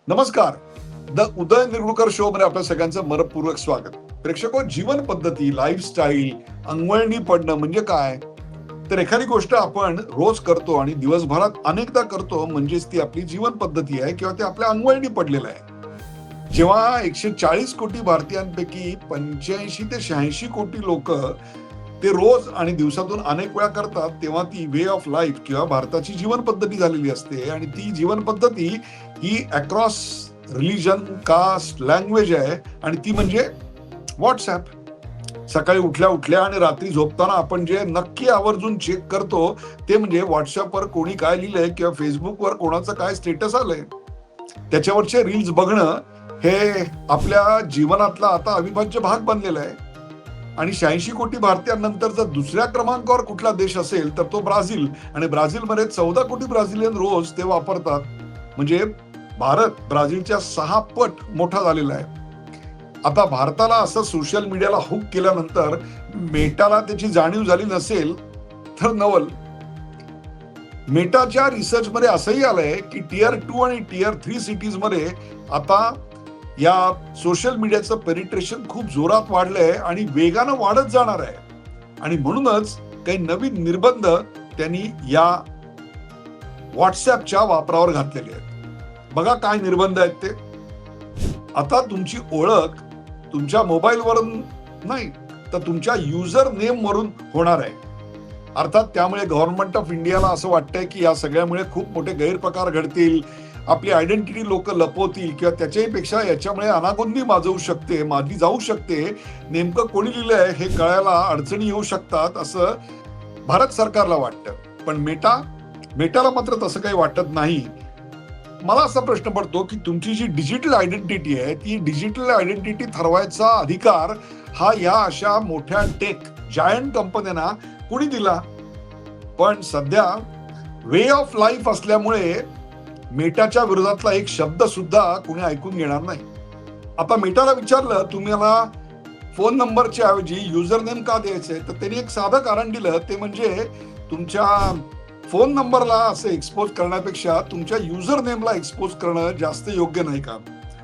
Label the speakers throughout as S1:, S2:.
S1: नमस्कार. The Uday Nirgudkar show मध्ये आपल्या सगळ्यांचं मनपूर्वक स्वागत. प्रेक्षको, जीवन पद्धती, लाईफस्टाईल, अंगवळणी पडणं म्हणजे काय? तर एखादी गोष्ट आपण रोज करतो आणि दिवसभरात अनेकदा करतो म्हणजेच ती आपली जीवन पद्धती आहे किंवा ते आपल्या अंगवळणी पडलेलं आहे. जेव्हा 140 कोटी भारतीयांपैकी 85 ते 86 कोटी लोक ते रोज आणि दिवसातून अनेक वेळा करतात, तेव्हा ती वे ऑफ लाईफ किंवा भारताची जीवन पद्धती झालेली असते. आणि ती जीवन पद्धती ही अक्रॉस रिलीजन, कास्ट, लँग्वेज आहे आणि ती म्हणजे व्हॉट्सॲप. सकाळी उठल्या उठल्या आणि रात्री झोपताना आपण जे नक्की आवर्जून चेक करतो ते म्हणजे व्हॉट्सअपवर कोणी काय लिहिलंय किंवा फेसबुकवर कोणाचं काय स्टेटस आलंय. त्याच्यावरचे रील्स बघणं हे आपल्या जीवनातला आता अविभाज्य भाग बनलेला आहे. आणि 86 कोटी भारतीयांनंतर जर दुसऱ्या क्रमांकावर कुठला देश असेल तर तो ब्राझील. आणि ब्राझीलमध्ये 14 कोटी ब्राझिलियन रोज ते वापरतात. म्हणजे भारत ब्राझीलच्या 6 पट मोठा झालेला आहे. आता भारताला असं सोशल मीडियाला हुक केल्यानंतर मेटाला त्याची जाणीव झाली नसेल तर नवल. मेटाच्या रिसर्च मध्ये असंही आलंय की टियर 2 आणि टियर 3 सिटीज मध्ये आता या सोशल मीडियाचं पेनिट्रेशन खूप जोरात वाढलंय आणि वेगानं वाढत जाणार आहे. आणि म्हणूनच काही नवीन निर्बंध त्यांनी या व्हॉट्सअपच्या वापरावर घातलेले आहेत. बघा काय निर्बंध आहेत ते. आता तुमची ओळख तुमच्या मोबाईलवरून नाही तर तुमच्या युजर नेम वरून होणार आहे. अर्थात त्यामुळे गव्हर्नमेंट ऑफ इंडियाला असं वाटतंय की या सगळ्यामुळे खूप मोठे गैरप्रकार घडतील, आपली आयडेंटिटी लोक लपवतील किंवा त्याच्याही पेक्षा याच्यामुळे अनागोंदी माजली जाऊ शकते. नेमकं कोणी लिहिलंय हे कळायला अडचणी येऊ शकतात असं भारत सरकारला वाटतं. पण मेटाला मात्र तसं काही वाटत नाही. मला असा प्रश्न पडतो की तुमची जी डिजिटल आयडेंटिटी आहे ती डिजिटल आयडेंटिटी ठरवायचा अधिकार हा या अशा मोठ्या टेक जायंट कंपन्यांना कोणी दिला? पण सध्या वे ऑफ लाईफ असल्यामुळे मेटाच्या विरोधातला एक शब्द सुद्धा कोणी ऐकून घेणार नाही. आता मेटाला विचारलं तुम्हाला फोन नंबरच्या ऐवजी युजर नेम का द्यायचंय, तर त्यांनी एक साधं कारण दिलं. ते म्हणजे तुमच्या फोन नंबरला असं एक्सपोज करण्यापेक्षा तुमच्या युजर नेमला एक्सपोज करणं जास्त योग्य नाही का?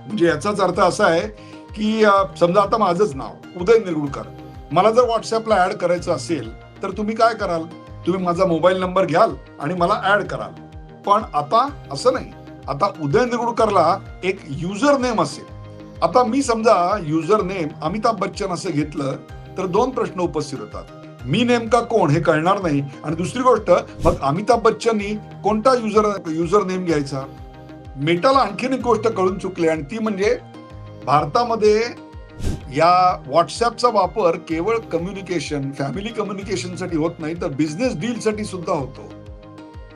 S1: म्हणजे याचाच अर्थ असा आहे की समजा आता माझंच नाव उदय निरगुडकर, मला जर व्हॉट्सअपला ऍड करायचं असेल तर तुम्ही काय कराल? तुम्ही माझा मोबाईल नंबर घ्याल आणि मला ऍड कराल. पण आता असं नाही. आता उदय निरगुडकरला एक युजर नेम असेल. आता मी समजा युजर नेम अमिताभ बच्चन असं घेतलं तर 2 प्रश्न उपस्थित होतात. मी नेमका कोण हे कळणार नाही. आणि दुसरी गोष्ट, मग अमिताभ बच्चननी कोणता युजर नेम घ्यायचा? मेटाला आणखीन एक गोष्ट कळून चुकली आणि ती म्हणजे भारतामध्ये या व्हॉट्सअपचा वापर केवळ कम्युनिकेशन, फॅमिली कम्युनिकेशनसाठी होत नाही तर बिझनेस डीलसाठी सुद्धा होतो.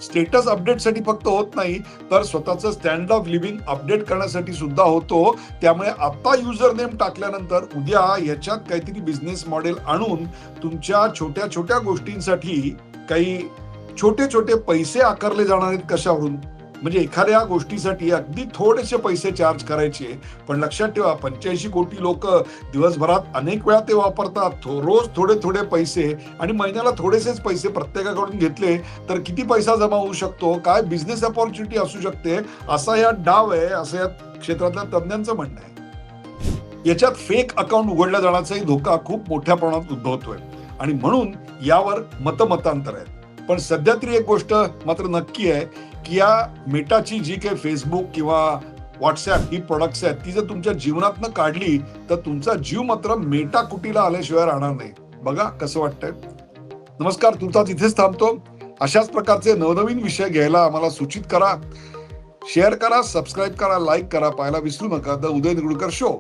S1: स्टेटस अपडेटसाठी फक्त होत नाही तर स्वतःचं स्टँडर्ड ऑफ लिव्हिंग अपडेट करण्यासाठी सुद्धा होतो. त्यामुळे आता युजर नेम टाकल्यानंतर उद्या याच्यात काहीतरी बिझनेस मॉडेल आणून तुमच्या छोट्या छोट्या गोष्टींसाठी काही छोटे छोटे पैसे आकारले जाणार आहेत. कशावरून? म्हणजे एखाद्या गोष्टीसाठी अगदी थोडेसे पैसे चार्ज करायचे. पण लक्षात ठेवा 85 कोटी लोक दिवसभरात अनेक वेळा ते वापरतात. रोज थोडे थोडे पैसे आणि महिन्याला थोडेसेच पैसे प्रत्येकाकडून घेतले तर किती पैसा जमा होऊ शकतो, काय बिझनेस अपॉर्च्युनिटी असू शकते, असा या डाव आहे असं या क्षेत्रातल्या तज्ञांचं म्हणणं आहे. याच्यात फेक अकाउंट उघडल्या जाण्याचाही धोका खूप मोठ्या प्रमाणात उद्भवतोय आणि म्हणून यावर मतमतांतर आहेत. पण सध्या तरी एक गोष्ट मात्र नक्की आहे की या मेटाची जी काही फेसबुक किंवा व्हॉट्सअप ही प्रोडक्ट्स आहेत ती जर तुमच्या जीवनातनं काढली तर तुमचा जीव मात्र मेटा कुटीला आल्याशिवाय राहणार नाही. बघा कसं वाटतंय. नमस्कार, तुमचा इथेच थांबतो. अशाच प्रकारचे नवनवीन विषय घ्यायला आम्हाला सूचित करा, शेअर करा, सबस्क्राईब करा, लाईक करा. पाहायला विसरू नका द उदय निरगुडकर शो.